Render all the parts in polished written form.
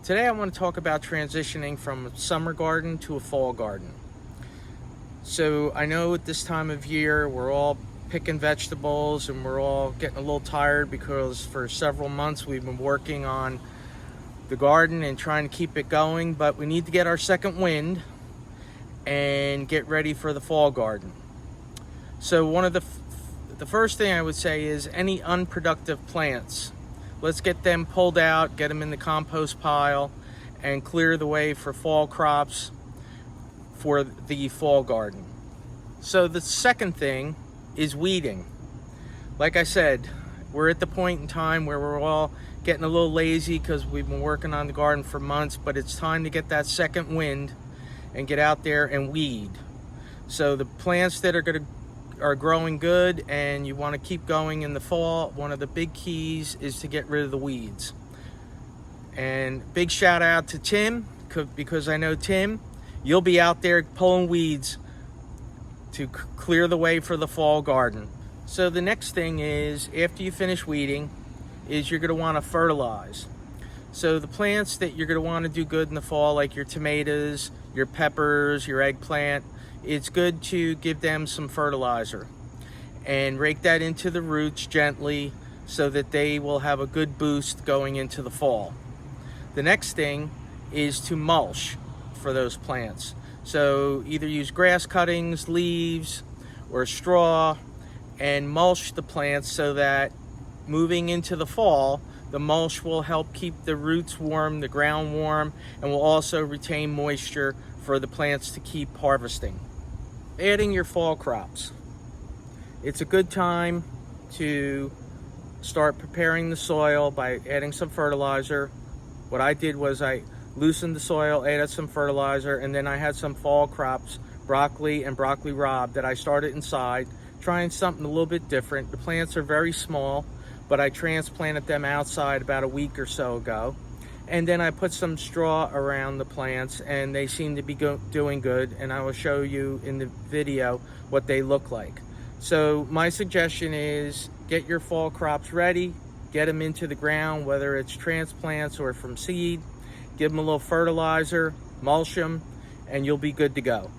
Today I want to talk about transitioning from a summer garden to a fall garden. So I know at this time of year we're all picking vegetables and we're all getting a little tired because for several months we've been working on the garden and trying to keep it going, but we need to get our second wind and get ready for the fall garden. So one of the first thing I would say is any unproductive plants, let's get them pulled out, get them in the compost pile, and clear the way for fall crops for the fall garden. So the second thing is weeding. Like I said, we're at the point in time where we're all getting a little lazy because we've been working on the garden for months, but it's time to get that second wind and get out there and weed. So the plants that are growing good and you want to keep going in the fall, one of the big keys is to get rid of the weeds. And big shout out to Tim, because I know Tim, you'll be out there pulling weeds to clear the way for the fall garden. So the next thing is, after you finish weeding, is you're going to want to fertilize. So the plants that you're going to want to do good in the fall, like your tomatoes, your peppers, your eggplant, it's good to give them some fertilizer and rake that into the roots gently so that they will have a good boost going into the fall. The next thing is to mulch for those plants. So either use grass cuttings, leaves, or straw and mulch the plants so that moving into the fall, the mulch will help keep the roots warm, the ground warm, and will also retain moisture for the plants to keep harvesting. Adding your fall crops. It's a good time to start preparing the soil by adding some fertilizer. What I did was I loosened the soil, added some fertilizer, and then I had some fall crops, broccoli and broccoli rabe, that I started inside, trying something a little bit different. The plants are very small, but I transplanted them outside about a week or so ago. And then I put some straw around the plants and they seem to be doing good, and I will show you in the video what they look like. So my suggestion is get your fall crops ready, get them into the ground, whether it's transplants or from seed, give them a little fertilizer, mulch them, and you'll be good to go.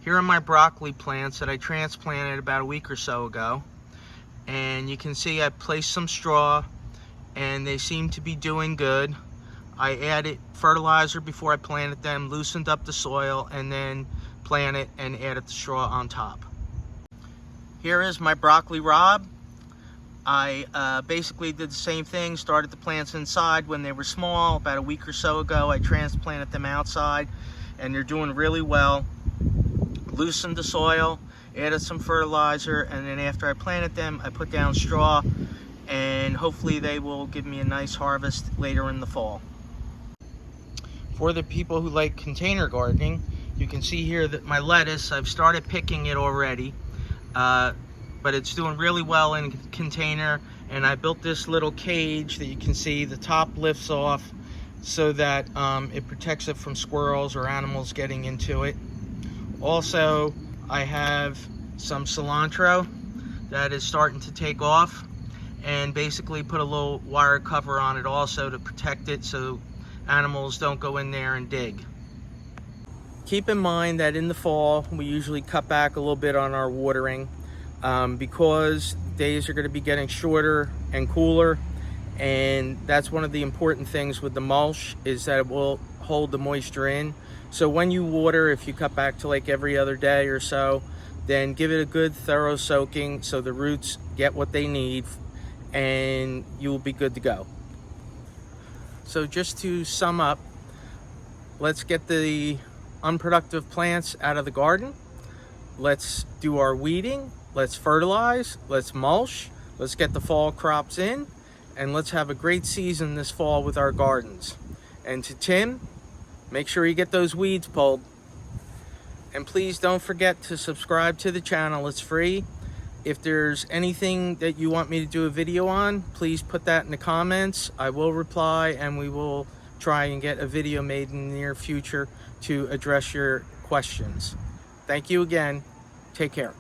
Here are my broccoli plants that I transplanted about a week or so ago. And you can see I placed some straw and they seem to be doing good. I added fertilizer before I planted them, loosened up the soil, and then planted and added the straw on top. Here is my broccoli rabe. I basically did the same thing, started the plants inside when they were small. About a week or so ago, I transplanted them outside and they're doing really well. Loosened the soil, added some fertilizer, and then after I planted them, I put down straw, and hopefully they will give me a nice harvest later in the fall. For the people who like container gardening, you can see here that my lettuce, I've started picking it already, but it's doing really well in a container, and I built this little cage that you can see the top lifts off so that it protects it from squirrels or animals getting into it. Also, I have some cilantro that is starting to take off, and basically put a little wire cover on it also to protect it so animals don't go in there and dig. Keep in mind that in the fall we usually cut back a little bit on our watering because days are going to be getting shorter and cooler, and that's one of the important things with the mulch, is that it will hold the moisture in. So when you water, if you cut back to like every other day or so, then give it a good thorough soaking so the roots get what they need and you will be good to go. So just to sum up, let's get the unproductive plants out of the garden. Let's do our weeding, let's fertilize, let's mulch, let's get the fall crops in, and let's have a great season this fall with our gardens. And to Tim, make sure you get those weeds pulled. And please don't forget to subscribe to the channel, it's free. If there's anything that you want me to do a video on, please put that in the comments. I will reply, and we will try and get a video made in the near future to address your questions. Thank you again. Take care.